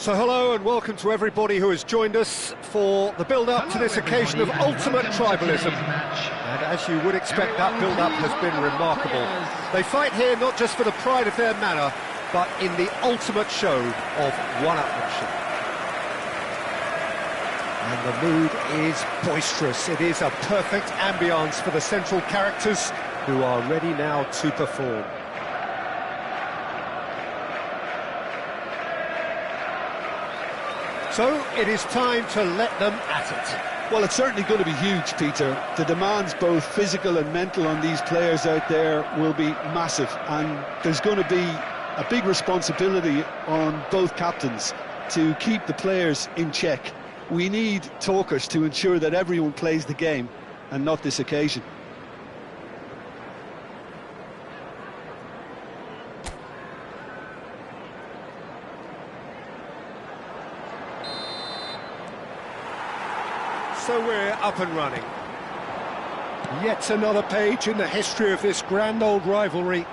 So hello and welcome to everybody who has joined us for the build-up to this occasion of ultimate tribalism. And as you would expect, that build-up has been remarkable. They fight here not just for the pride of their manor, but in the ultimate show of one-upmanship. And the mood is boisterous. It is a perfect ambience for the central characters who are ready now to perform. So, it is time to let them at it. Well, it's certainly going to be huge, Peter. The demands, both physical and mental, on these players out there will be massive. And there's going to be a big responsibility on both captains to keep the players in check. We need talkers to ensure that everyone plays the game, and not this occasion. So we're up and running. Yet another page in the history of this grand old rivalry.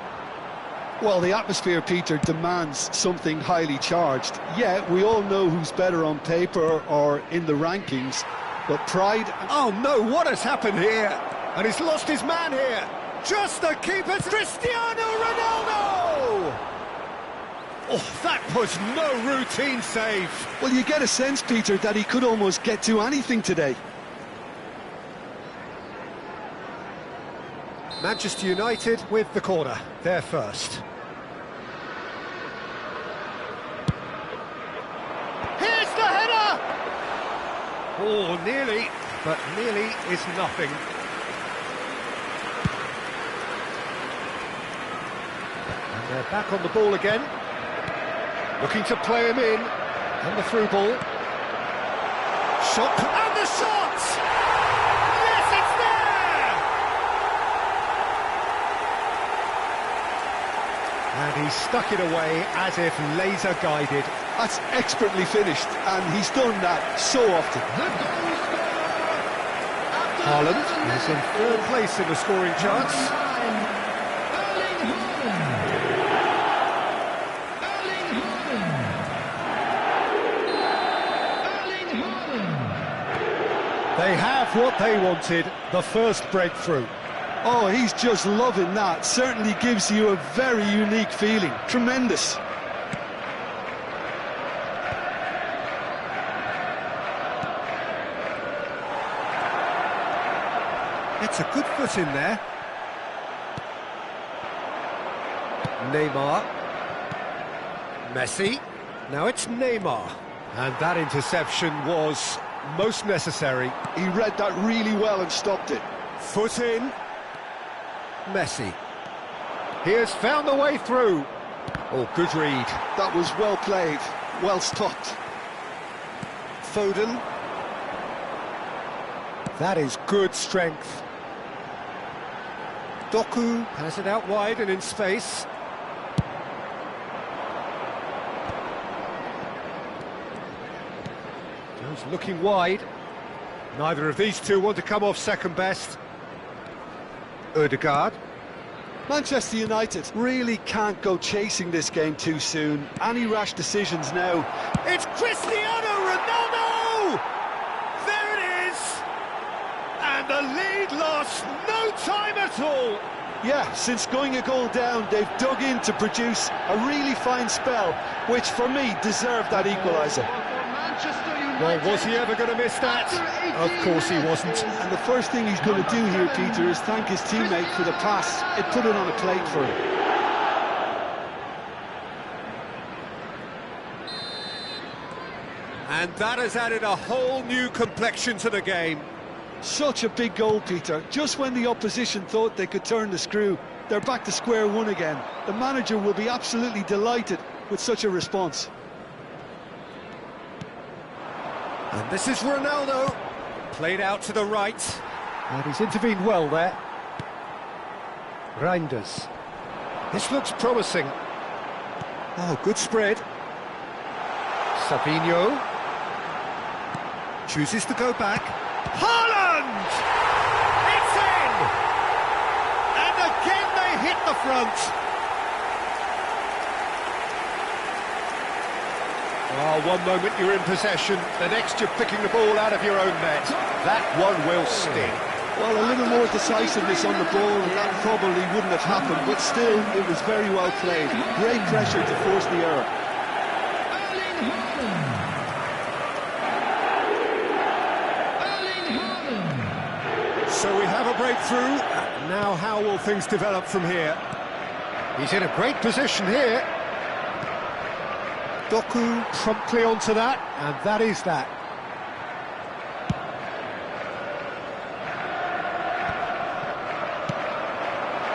Well, the atmosphere, Peter, demands something highly charged. Yeah, we all know who's better on paper or in the rankings, but pride... Oh no, what has happened here? And he's lost his man here. Just the keeper, Cristiano Ronaldo! Oh, that was no routine save. Well, you get a sense, Peter, that he could almost get to anything today. Manchester United with the corner. They're first. Here's the header! Oh, nearly, but nearly is nothing. And they're back on the ball again. Looking to play him in, and the through ball. Shot, and the shot! Yes, it's there! And he stuck it away as if laser-guided. That's expertly finished, and he's done that so often. Haaland is in third place in the scoring charts. They have what they wanted, the first breakthrough. Oh, he's just loving that. Certainly gives you a very unique feeling. Tremendous. It's a good foot in there. Neymar. Messi. Now it's Neymar. And that interception was most necessary. He read that really well and stopped it. Foot in. Messi. He has found the way through. Oh, good read. That was well played, well stopped. Foden. That is good strength. Doku has it out wide and in space. Jones looking wide. Neither of these two want to come off second best. Ødegaard. Manchester United really can't go chasing this game too soon. Any rash decisions now. It's Cristiano Ronaldo! There it is! And the lead lost no time at all! Yeah, since going a goal down, they've dug in to produce a really fine spell, which for me deserved that equaliser. Well, was he ever going to miss that? Of course he wasn't. And the first thing he's going to do here, Peter, is thank his teammate for the pass. It put it on a plate for him. And that has added a whole new complexion to the game. Such a big goal, Peter. Just when the opposition thought they could turn the screw, they're back to square one again. The manager will be absolutely delighted with such a response. And this is Ronaldo. Played out to the right. And he's intervened well there. Reinders. This looks promising. Oh, good spread. Savinho. Chooses to go back. Haaland! It's in! And again they hit the front. Oh, one moment you're in possession, the next you're picking the ball out of your own net. That one will sting. Well, a little more decisiveness on the ball, and that probably wouldn't have happened, but still, it was very well played. Great pressure to force the error. So we have a breakthrough. Now how will things develop from here? He's in a great position here. Doku promptly onto that, and that is that.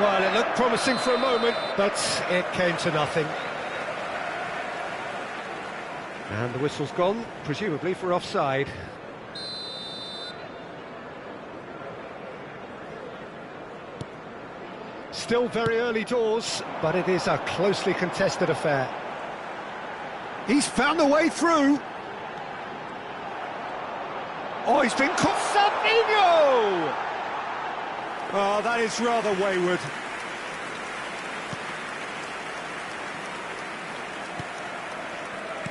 Well, it looked promising for a moment, but it came to nothing. And the whistle's gone, presumably for offside. Still very early doors, but it is a closely contested affair. He's found a way through. Oh, he's been caught. Savinho! Oh, that is rather wayward.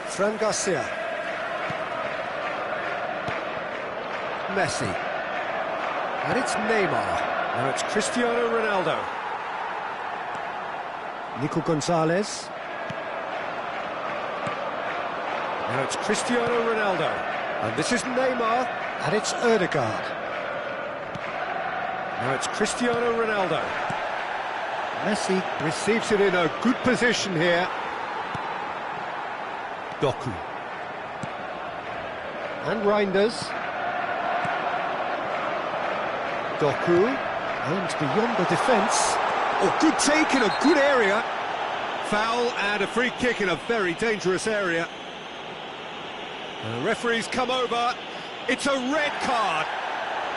Fran Garcia. Messi. And it's Neymar. Now it's Cristiano Ronaldo. Nico Gonzalez. Now it's Cristiano Ronaldo. And this is Neymar. And it's Ødegaard. Now it's Cristiano Ronaldo. Messi receives it in a good position here. Doku. And Reinders. Doku. And beyond the defence. Oh, good take in a good area. Foul and a free kick in a very dangerous area. And the referee's come over. It's a red card.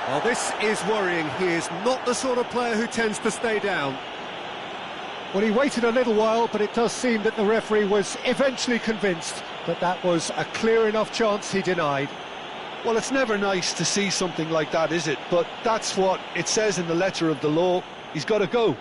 Well, this is worrying. He is not the sort of player who tends to stay down. Well, he waited a little while, but it does seem that the referee was eventually convinced that that was a clear enough chance he denied. Well, it's never nice to see something like that, is it? But that's what it says in the letter of the law. He's got to go.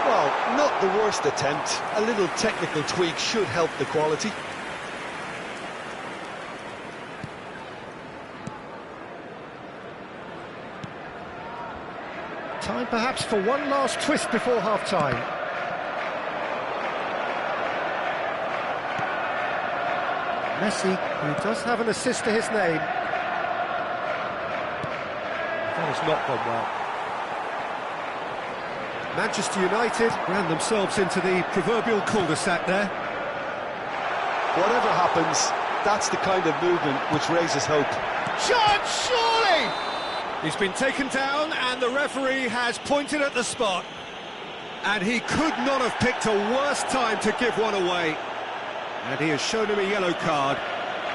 Well, not the worst attempt. A little technical tweak should help the quality. Time perhaps for one last twist before half-time. Messi, who does have an assist to his name. That has not gone well. Manchester United ran themselves into the proverbial cul-de-sac there. Whatever happens, that's the kind of movement which raises hope. Chance, surely! He's been taken down and the referee has pointed at the spot. And he could not have picked a worse time to give one away. And he has shown him a yellow card.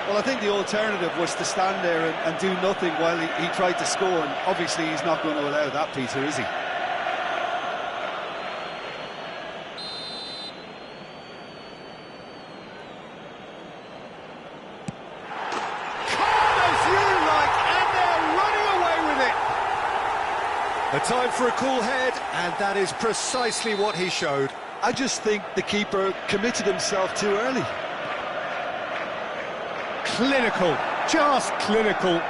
Well, I think the alternative was to stand there and do nothing while he tried to score. And obviously he's not going to allow that, Peter, is he? A time for a cool head, and that is precisely what he showed. I just think the keeper committed himself too early. Clinical, just clinical.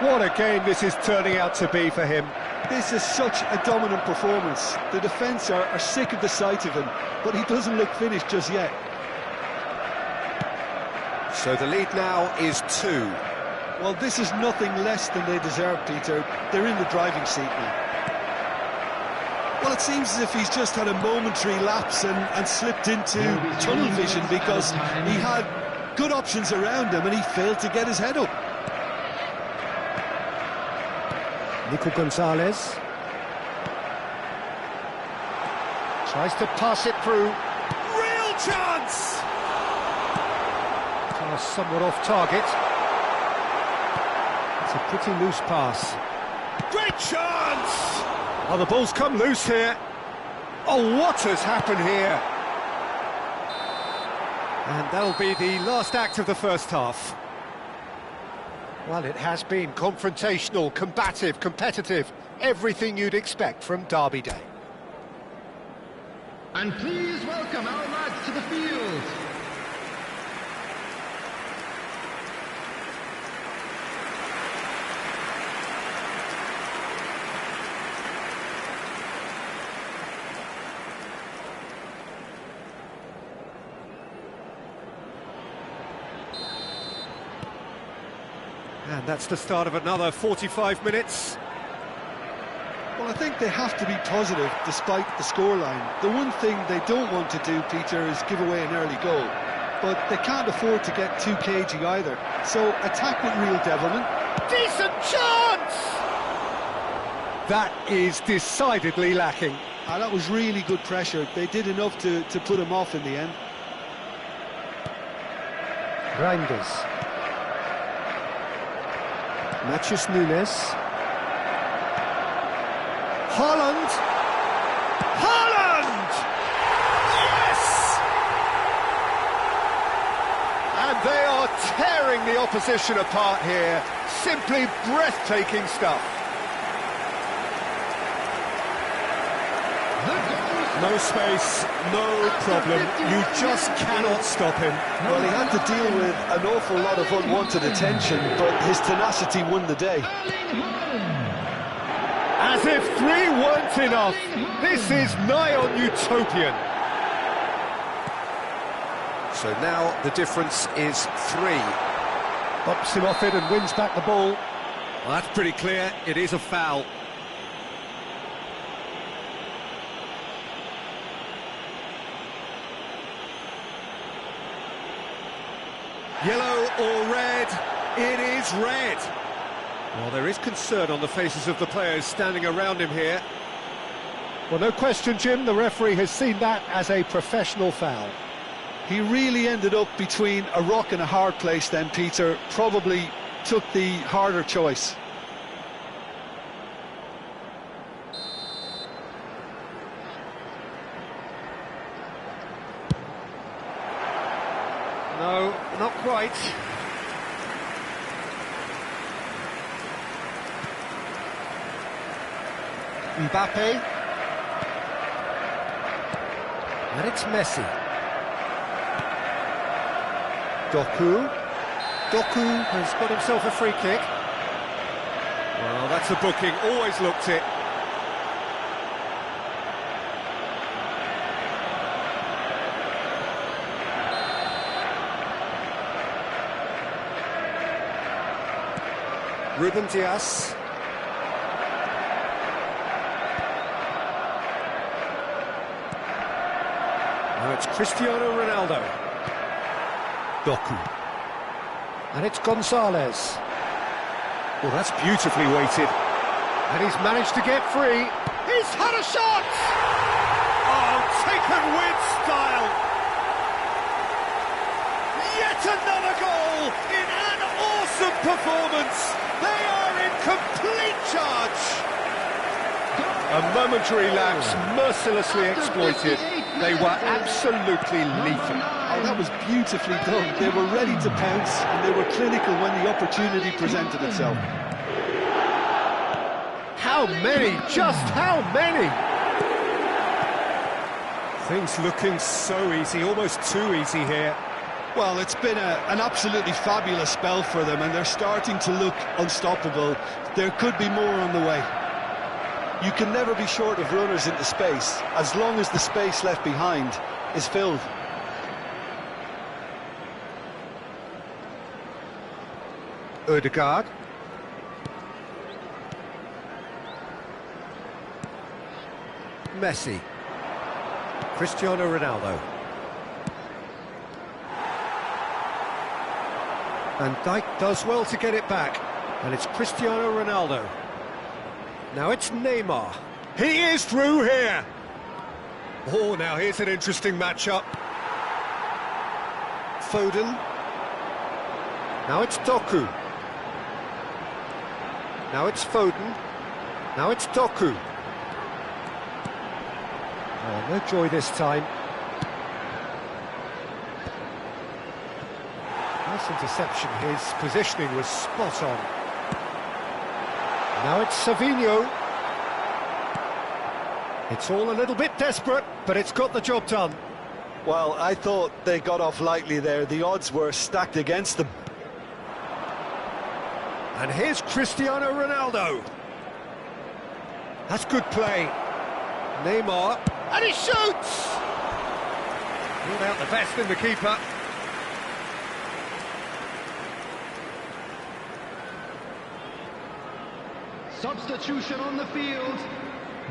What a game this is turning out to be for him. This is such a dominant performance. The defence are sick of the sight of him, but he doesn't look finished just yet. So the lead now is 2. Well, this is nothing less than they deserve, Peter. They're in the driving seat now. Well, it seems as if he's just had a momentary lapse and slipped into tunnel vision because he had good options around him and he failed to get his head up. Nico Gonzalez tries to pass it through. Real chance! Somewhat off target. It's a pretty loose pass. Great chance! Oh, the ball's come loose here. Oh, what has happened here? And that'll be the last act of the first half. Well, it has been confrontational, combative, competitive, everything you'd expect from Derby Day. And please welcome our lads to the field. And that's the start of another 45 minutes. Well, I think they have to be positive despite the scoreline. The one thing they don't want to do, Peter, is give away an early goal. But they can't afford to get too cagey either. So attack with real devilment. Decent chance! That is decidedly lacking. That was really good pressure. They did enough to put him off in the end. Reinders. Matheus Nunes. Haaland! Haaland! Yes! And they are tearing the opposition apart here. Simply breathtaking stuff. No space, no problem. You just cannot stop him. Well, he had to deal with an awful lot of unwanted attention, but his tenacity won the day. As if 3 weren't enough, this is nigh on utopian. So now the difference is 3. Bops him off it and wins back the ball. Well, that's pretty clear, it is a foul. Yellow or red? It is red. Well, there is concern on the faces of the players standing around him here. Well, no question, Jim, the referee has seen that as a professional foul. He really ended up between a rock and a hard place then, Peter. Probably took the harder choice. No, not quite. Mbappe. And it's Messi. Doku. Doku has got himself a free kick. Well, that's a booking, always looked it. Ruben Dias. Now it's Cristiano Ronaldo. Doku. And it's Gonzalez. Well, that's beautifully weighted. And he's managed to get free. He's had a shot! Oh, taken with style! Yet another goal in an awesome performance! They are in complete charge! A momentary lapse mercilessly exploited. They were absolutely lethal. Oh, that was beautifully done. They were ready to pounce and they were clinical when the opportunity presented itself. How many? Just how many? Things looking so easy, almost too easy here. Well, it's been an absolutely fabulous spell for them and they're starting to look unstoppable. There could be more on the way. You can never be short of runners into space, as long as the space left behind is filled. Ødegaard. Messi. Cristiano Ronaldo. Van Dijk does well to get it back. And it's Cristiano Ronaldo. Now it's Neymar. He is through here. Oh, now here's an interesting matchup. Foden. Now it's Doku. Now it's Foden. Now it's Doku. Oh, no joy this time. Well, Nice interception, his positioning was spot on. Now it's Savinho. It's all a little bit desperate, but it's got the job done. Well, I thought they got off lightly there. The odds were stacked against them. And here's Cristiano Ronaldo. That's good play. Neymar, and he shoots! Pulled out the best in the keeper. Substitution on the field.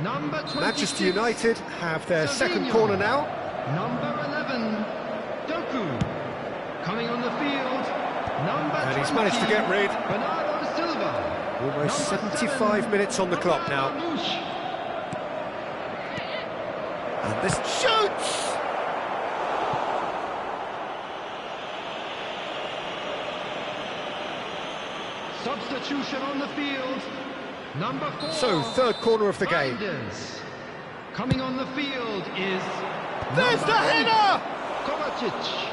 Number 26. Manchester United have their second Savinho. corner now. Number 11, Doku. Coming on the field, number And 20, he's managed to get rid. Bernardo Silva. Almost Number 75 7, minutes on the clock now. Marmouche. And this shoots! Substitution on the field, number 4. So, third corner of the game. Reinders. Coming on the field is There's the number 8, header! Kovacic.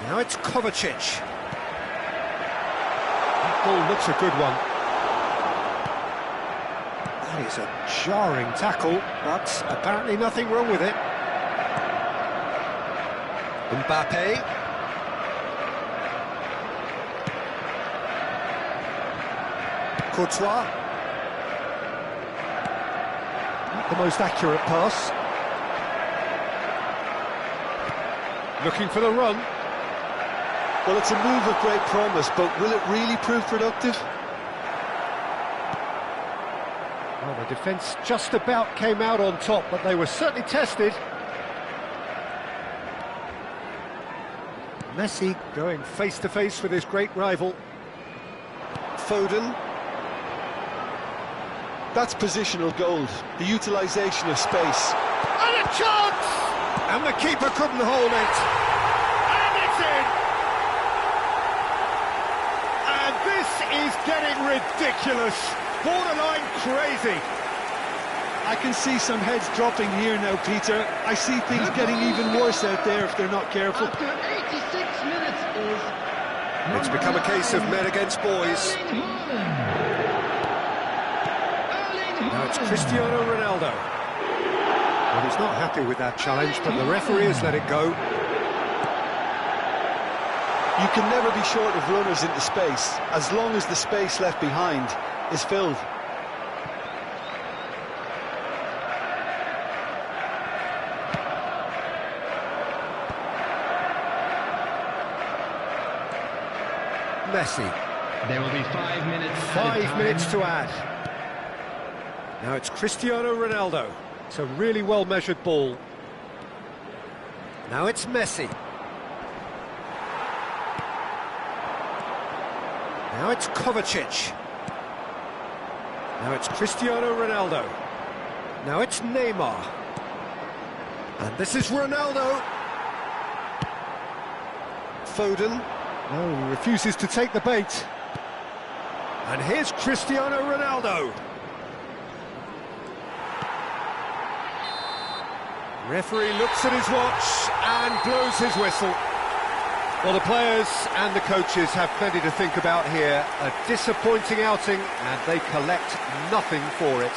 Now it's Kovacic. That ball looks a good one. That is a jarring tackle, but apparently nothing wrong with it. Mbappe. Courtois. Not the most accurate pass. Looking for the run. Well, it's a move of great promise, but will it really prove productive? Well, the defence just about came out on top, but they were certainly tested. Messi going face-to-face with his great rival. Foden. That's positional gold, the utilisation of space. And a chance! And the keeper couldn't hold it. And it's in! And this is getting ridiculous. Borderline crazy. I can see some heads dropping here now, Peter. I see things getting even worse out there if they're not careful. After 86 minutes is It's become a case of men against boys. Now it's Cristiano Ronaldo. Well, he's not happy with that challenge, but the referee has let it go. You can never be short of runners into space, as long as the space left behind is filled. Messi. There will be 5 minutes. 5 minutes to add. Now it's Cristiano Ronaldo. It's a really well-measured ball. Now it's Messi. Now it's Kovacic. Now it's Cristiano Ronaldo. Now it's Neymar. And this is Ronaldo. Foden. No, he refuses to take the bait. And here's Cristiano Ronaldo. Referee looks at his watch and blows his whistle. Well, the players and the coaches have plenty to think about here. A disappointing outing, and they collect nothing for it.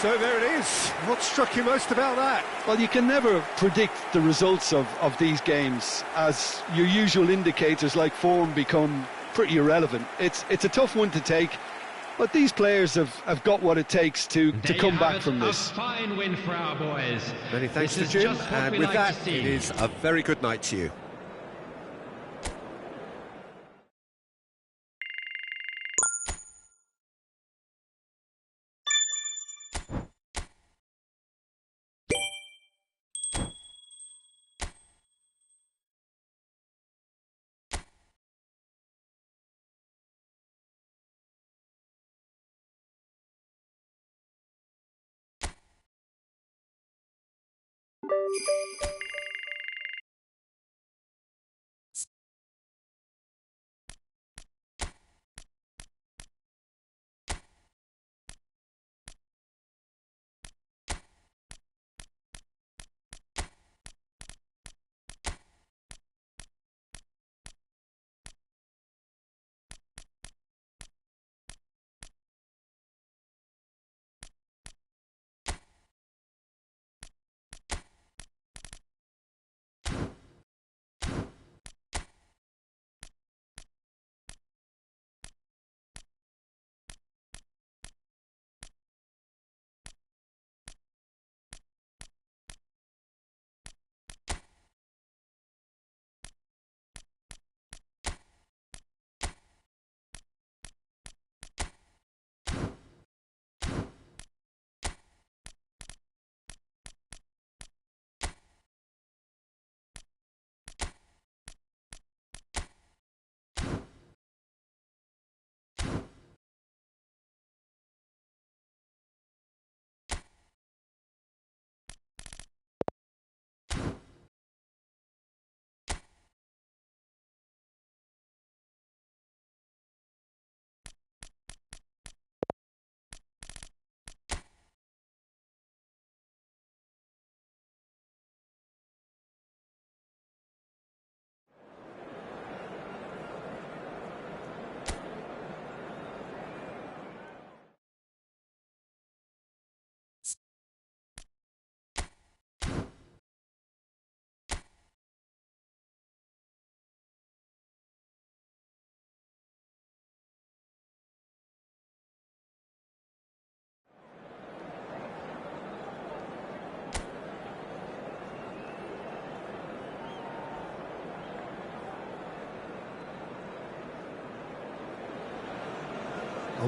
So there it is. What struck you most about that? Well, you can never predict the results of these games, as your usual indicators like form become pretty irrelevant. It's a tough one to take, but these players have got what it takes to come back from this. A fine win for our boys. Many thanks This to is Jim, just what and we with like that, to see. it is a very good night to you.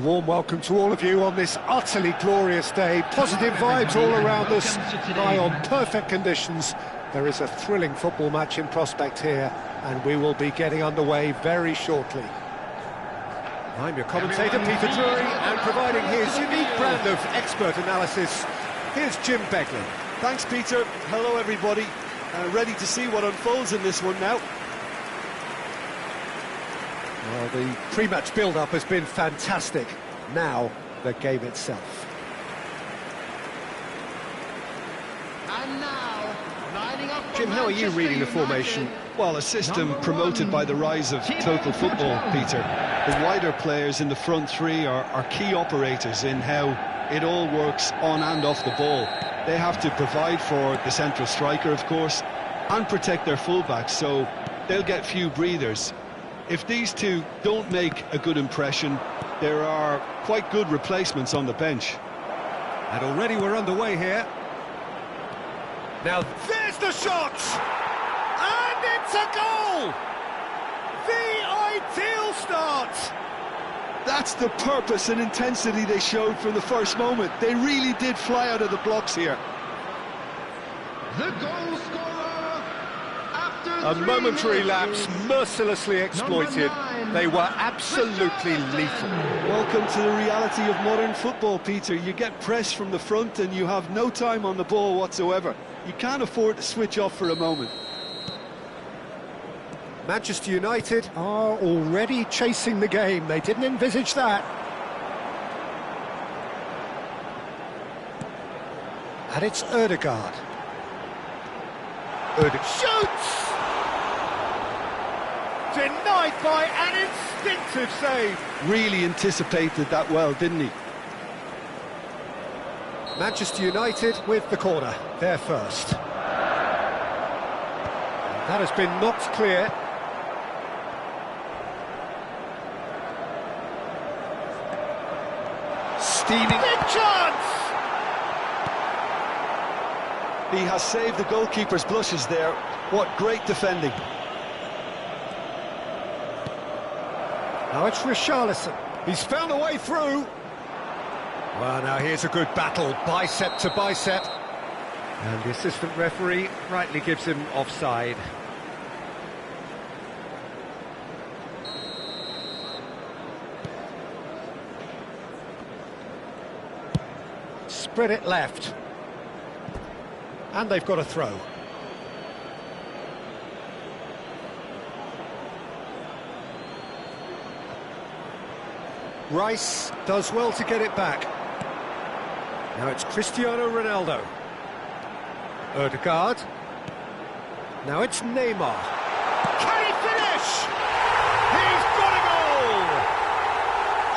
warm welcome to all of you on this utterly glorious day. Positive vibes all around us, lie on perfect conditions. There is a thrilling football match in prospect here, and we will be getting underway very shortly. I'm your commentator, Peter Drury, and providing his unique brand of expert analysis, here's Jim Beglin. Thanks, Peter. Hello, everybody. Ready to see what unfolds in this one now. Well, the pre-match build-up has been fantastic. Now, the game itself. And now, lining up for Jim, how are you Manchester reading the formation? United. Well, a system promoted by the rise of total football, Peter. The wider players in the front three are key operators in how it all works on and off the ball. They have to provide for the central striker, of course, and protect their fullbacks, so they'll get few breathers. If these two don't make a good impression, there are quite good replacements on the bench. And already we're underway here. Now, there's the shot! And it's a goal! The ideal start! That's the purpose and intensity they showed from the first moment. They really did fly out of the blocks here. The goal scorer after A 3 momentary minutes. lapse, mercilessly exploited. They were absolutely lethal. Welcome to the reality of modern football, Peter. You get pressed from the front and you have no time on the ball whatsoever. You can't afford to switch off for a moment. Manchester United are already chasing the game. They didn't envisage that. And it's Ødegaard. Shoots! Denied by an instinctive save. Really anticipated that well, didn't he? Manchester United with the corner, they're first. That has been knocked clear. Steaming. Big chance! He has saved the goalkeeper's blushes there. What great defending. Now it's Richarlison. He's found a way through. Well, now here's a good battle, bicep to bicep. And the assistant referee rightly gives him offside. Spread it left. And they've got a throw. Rice does well to get it back. Now it's Cristiano Ronaldo. Ødegaard. Now it's Neymar. Can he finish? He's got a goal!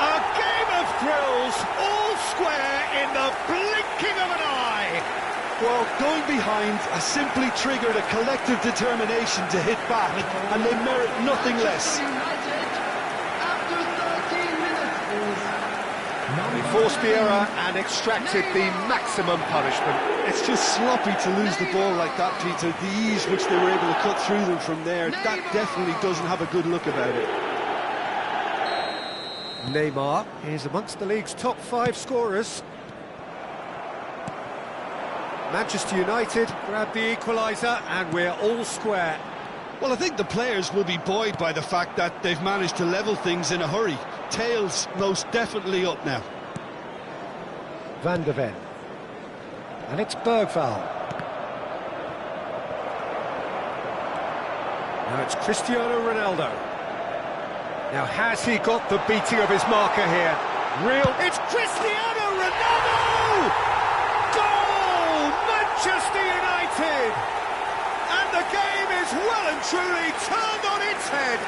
A game of thrills, all square in the blinking of an eye. Well, going behind has simply triggered a collective determination to hit back, and they merit nothing less. United after 13 minutes. They forced the error and extracted the maximum punishment. It's just sloppy to lose the ball like that, Peter. The ease which they were able to cut through them from there, that definitely doesn't have a good look about it. Neymar is amongst the league's top 5 scorers. Manchester United grab the equaliser and we're all square. Well, I think the players will be buoyed by the fact that they've managed to level things in a hurry. Tails most definitely up now. Van de Ven. And it's Bergvall. Now it's Cristiano Ronaldo. Now has he got the beating of his marker here? It's Cristiano Ronaldo! Goal! Manchester United! And the game is well and truly turned on its head.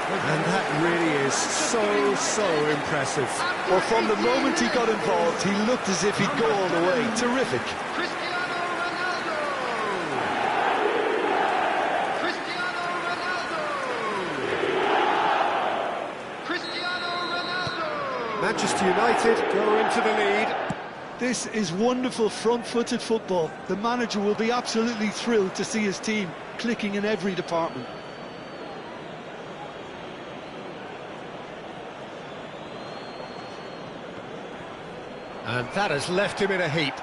And that really is so impressive. Well, from the moment he got involved, he looked as if he'd go all the way. Terrific. Cristiano Ronaldo! Cristiano Ronaldo! Cristiano Ronaldo! Manchester United go into the lead. This is wonderful front-footed football. The manager will be absolutely thrilled to see his team clicking in every department. And that has left him in a heap.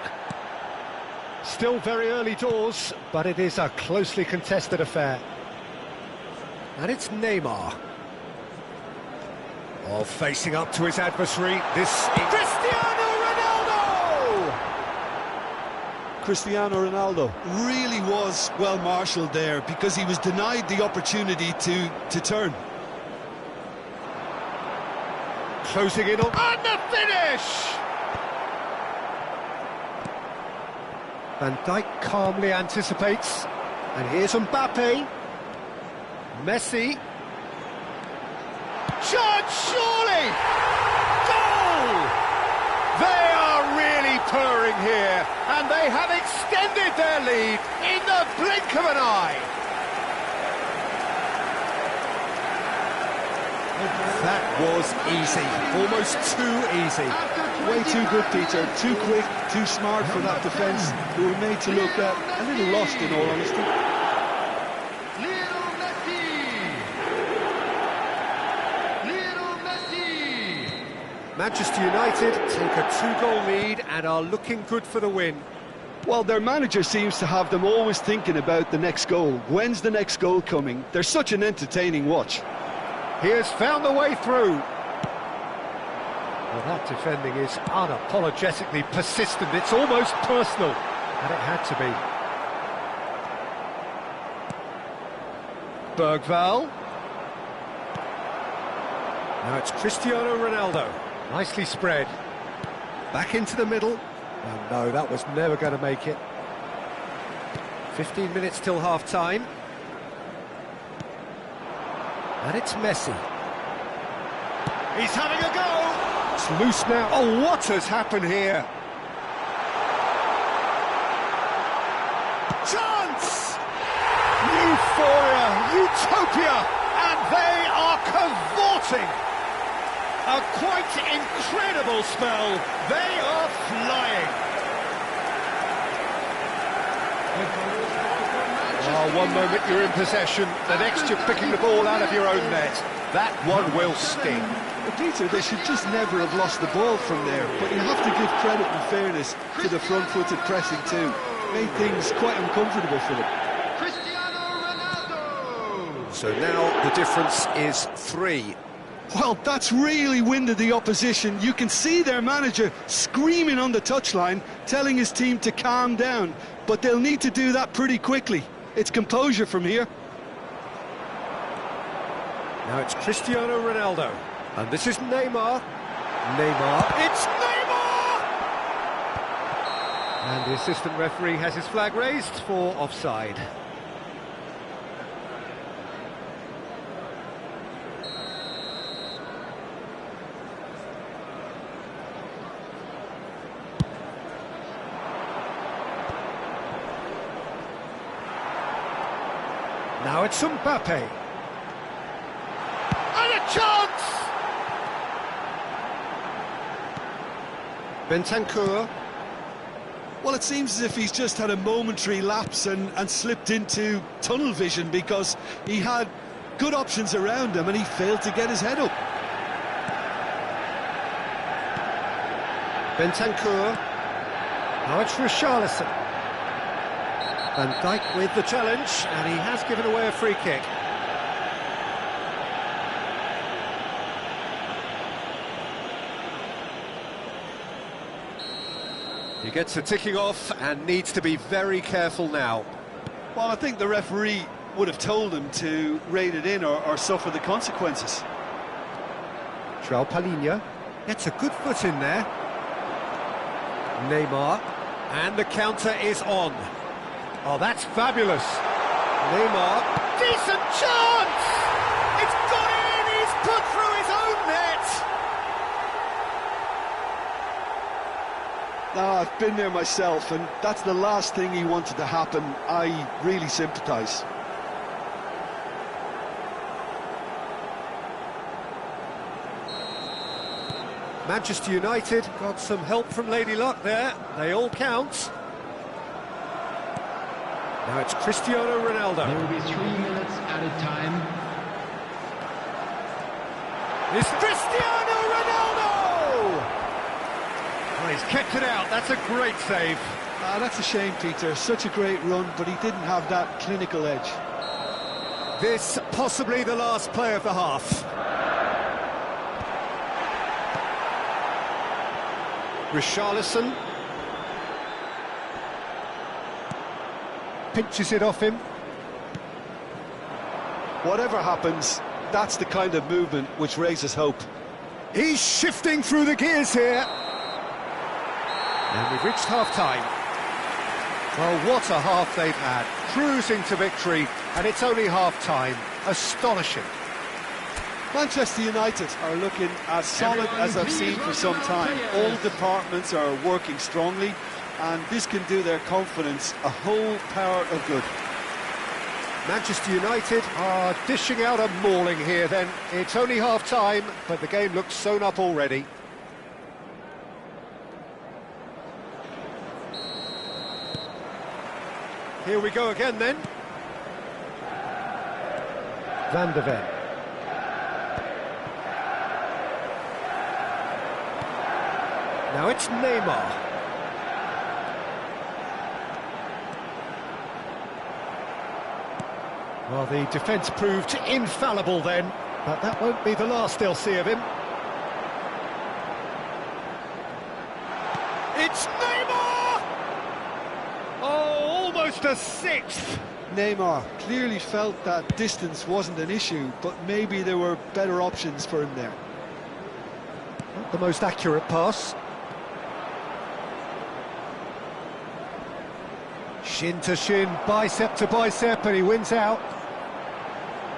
Still very early doors, but it is a closely contested affair. And it's Neymar. Oh, facing up to his adversary, this is Cristiano Ronaldo! Cristiano Ronaldo really was well marshalled there because he was denied the opportunity to turn. Closing in on... And the finish! Van Dijk calmly anticipates. And here's Mbappe. Messi. Shot, surely! Goal! They are really purring here, and they have extended their lead in the blink of an eye. That was easy, almost too easy. Way too good, Peter. Too quick, too smart for that defence, who were made to look a little lost, in all honesty. Manchester United take a 2-goal lead and are looking good for the win. Well, their manager seems to have them always thinking about the next goal. When's the next goal coming? They're such an entertaining watch. He has found the way through. Well, that defending is unapologetically persistent. It's almost personal, and it had to be. Bergvall. Now it's Cristiano Ronaldo. Nicely spread. Back into the middle. Oh no, that was never going to make it. 15 minutes till half-time. And it's Messi. He's having a go! It's loose now. Oh, what has happened here? Chance! Euphoria, utopia, and they are cavorting. A quite incredible spell. They are flying. Oh, one moment you're in possession, the next you're picking the ball out of your own net. That one will sting. Well, Peter, they should just never have lost the ball from there, but you have to give credit and fairness to the front-footed pressing too. Made things quite uncomfortable for them. Cristiano Ronaldo! So now the difference is 3. Well, that's really winded the opposition. You can see their manager screaming on the touchline, telling his team to calm down, but they'll need to do that pretty quickly. It's composure from here. Now it's Cristiano Ronaldo, and this is Neymar. Neymar, it's Neymar! And the assistant referee has his flag raised for offside. Now it's Mbappe. And a chance! Bentancur. Well, it seems as if he's just had a momentary lapse and slipped into tunnel vision because he had good options around him and he failed to get his head up. Bentancur. Now it's Richarlison. Van Dijk with the challenge, and he has given away a free kick. He gets the ticking off and needs to be very careful now. Well, I think the referee would have told him to rein it in or suffer the consequences. João Palhinha gets a good foot in there. Neymar, and the counter is on. Oh, that's fabulous. Neymar, decent chance! It's gone in, he's put through his own net! No, I've been there myself, and that's the last thing he wanted to happen. I really sympathise. Manchester United got some help from Lady Luck there. They all count. Now it's Cristiano Ronaldo. There will be 3 minutes added time. It's Cristiano Ronaldo! Well, he's kept it out. That's a great save. That's a shame, Peter. Such a great run, but he didn't have that clinical edge. This possibly the last play of the half. Richarlison pinches it off him. Whatever happens, that's the kind of movement which raises hope. He's shifting through the gears here. And we've reached half-time. Well, what a half they've had. Cruising to victory, and it's only half-time. Astonishing. Manchester United are looking as solid as I've seen for some time. All departments are working strongly, and this can do their confidence a whole power of good. Manchester United are dishing out a mauling here then. It's only half-time, but the game looks sewn up already. Here we go again then. Van de Ven. Now it's Neymar. Well, the defence proved infallible then, but that won't be the last they'll see of him. It's Neymar! Oh, almost a sixth! Neymar clearly felt that distance wasn't an issue, but maybe there were better options for him there. Not the most accurate pass. Shin to shin, bicep to bicep, and he wins out.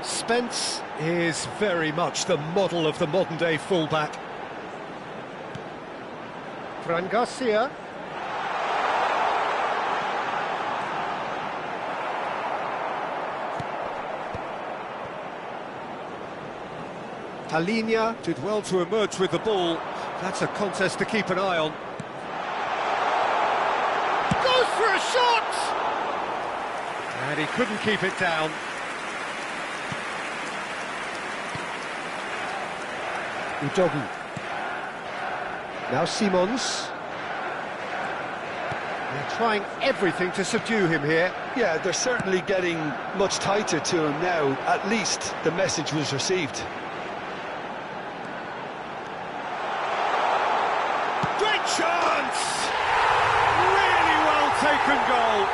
Spence is very much the model of the modern-day fullback. Fran Garcia. Palinha Did well to emerge with the ball. That's a contest to keep an eye on. Goes for a shot! And he couldn't keep it down. Udogi. Now Simons. They're trying everything to subdue him here. Yeah, they're certainly getting much tighter to him now. At least the message was received. Great chance! Really well taken goal.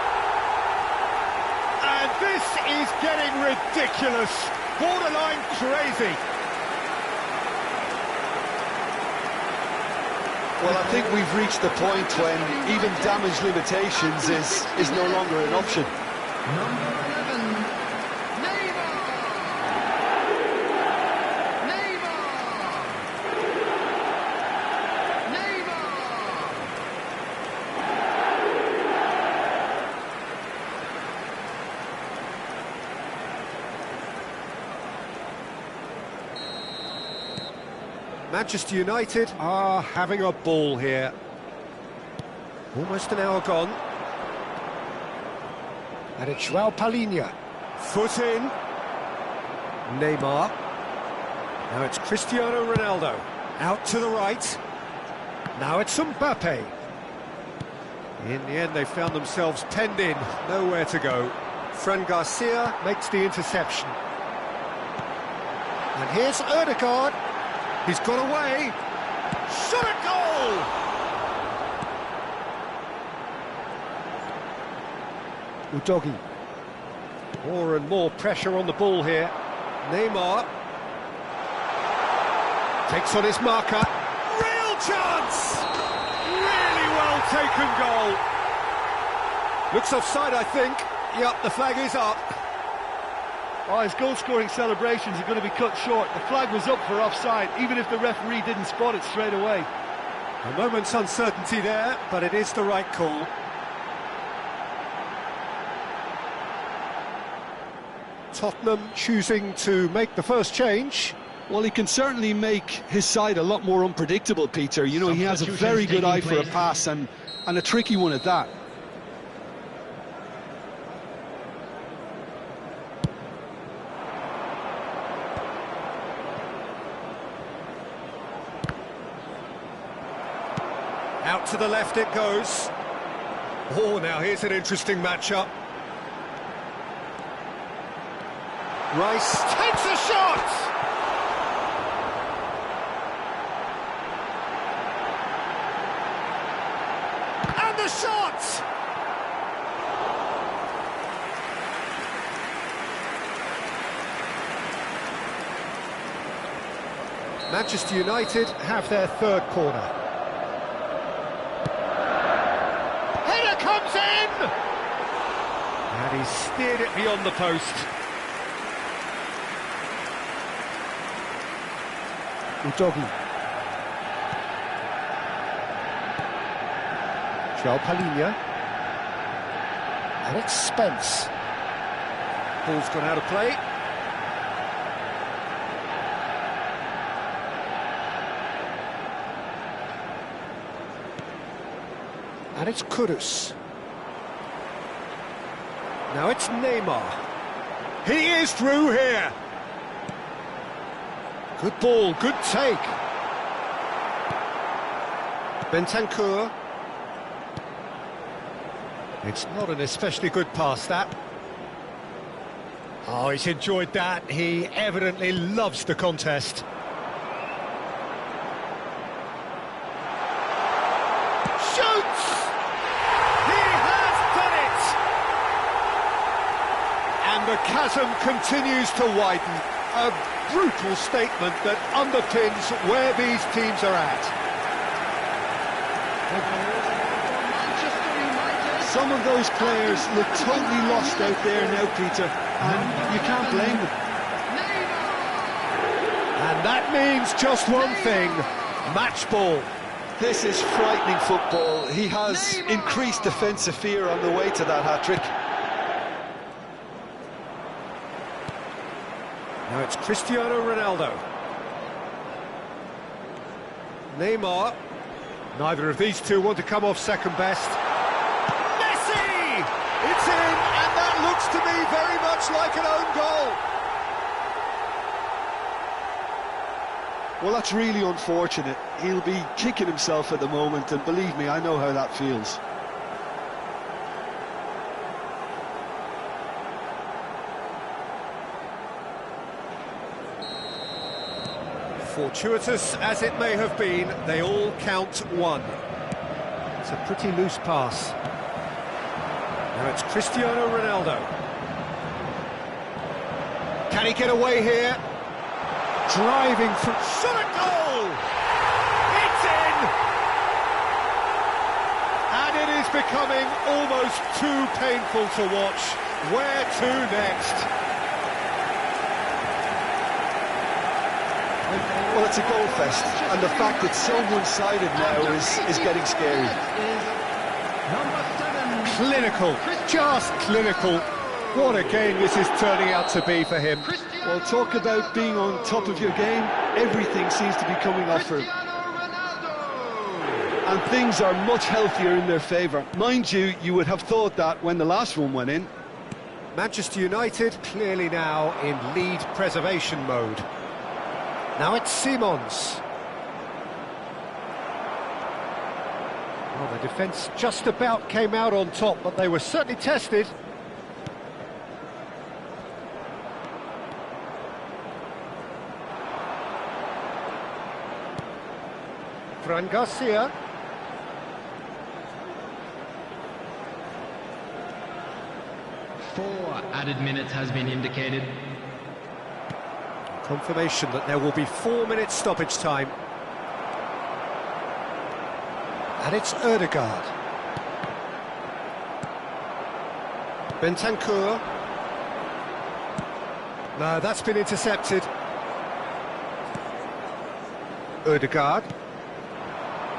And this is getting ridiculous. Borderline crazy. Well, I think we've reached the point when even damage limitations is no longer an option. Number 11, Neymar! Neymar! Neymar! Manchester United are having a ball here. Almost an hour gone. And it's Joao Palinha. Foot in. Neymar. Now it's Cristiano Ronaldo. Out to the right. Now it's Mbappe. In the end, they found themselves penned in. Nowhere to go. Fran Garcia makes the interception. And here's Ødegaard. He's got away. Shot at goal! Udogi. More and more pressure on the ball here. Neymar. Takes on his marker. Real chance! Really well taken goal. Looks offside, I think. Yep, the flag is up. Oh, his goal-scoring celebrations are going to be cut short. The flag was up for offside, even if the referee didn't spot it straight away. A moment's uncertainty there, but it is the right call. Tottenham choosing to make the first change. Well, he can certainly make his side a lot more unpredictable, Peter. You know, he has a very good eye for a pass and a tricky one at that. Out to the left it goes. Oh, now here's an interesting matchup. Rice takes a shot! And the shot! Manchester United have their third corner. Header comes in! And he steered it beyond the post. Udogi. João Palhinha. And it's Spence. Ball's gone out of play. And it's Kudus. Now it's Neymar. He is through here. Good ball, good take. Bentancur. It's not an especially good pass, that. Oh, he's enjoyed that. He evidently loves the contest. Shoots! He has done it! And the chasm continues to widen. A brutal statement that underpins where these teams are at. Some of those players look totally lost out there now, Peter, and you can't blame them. And that means just one thing, match ball. This is frightening football. He has increased defensive fear on the way to that hat-trick. Now it's Cristiano Ronaldo. Neymar. Neither of these two want to come off second best. Messi! It's in, and that looks to me very much like an own goal. Well, that's really unfortunate. He'll be kicking himself at the moment, and believe me, I know how that feels. Fortuitous as it may have been, they all count one. It's a pretty loose pass. Now it's Cristiano Ronaldo. Can he get away here? Driving from... Shot at goal! It's in! And it is becoming almost too painful to watch. Where to next? Well, it's a goal fest, and the fact it's so one-sided now is getting scary. Clinical, just clinical. What a game this is turning out to be for him. Well, talk about being on top of your game. Everything seems to be coming off for him. And things are much healthier in their favour. Mind you, you would have thought that when the last one went in. Manchester United clearly now in lead preservation mode. Now it's Simons. Well, the defence just about came out on top, but they were certainly tested. Fran Garcia. Four added minutes has been indicated. Confirmation that there will be 4 minutes stoppage time. And it's Ødegaard. Bentancur. No, that's been intercepted. Ødegaard.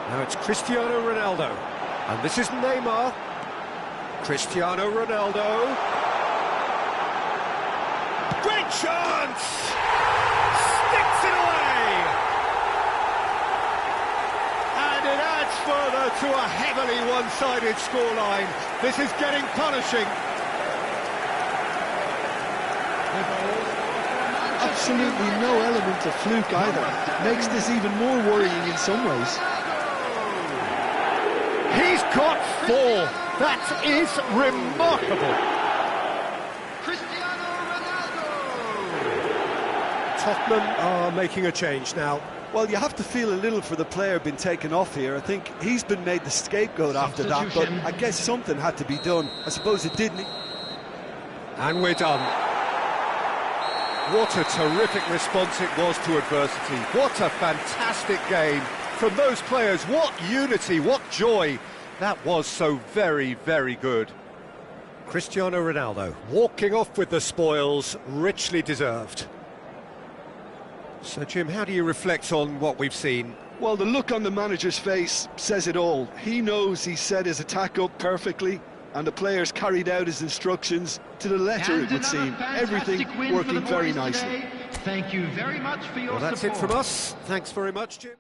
Now it's Cristiano Ronaldo. And this is Neymar. Cristiano Ronaldo. Great chance! Sticks it away! And it adds further to a heavily one-sided scoreline. This is getting punishing. Absolutely no element of fluke either. Makes this even more worrying in some ways. got 4. That is remarkable. Tottenham are making a change now. Well, you have to feel a little for the player being taken off here. I think he's been made the scapegoat after that, but I guess something had to be done. I suppose it didn't. And we're done. What a terrific response it was to adversity. What a fantastic game from those players. What unity, what joy. That was so very, very good. Cristiano Ronaldo walking off with the spoils, richly deserved. So, Jim, how do you reflect on what we've seen? Well, the look on the manager's face says it all. He knows he set his attack up perfectly, and the players carried out his instructions to the letter, it would seem. Everything working very nicely. Thank you very much for your Well, that's support. it from us. Thanks very much, Jim.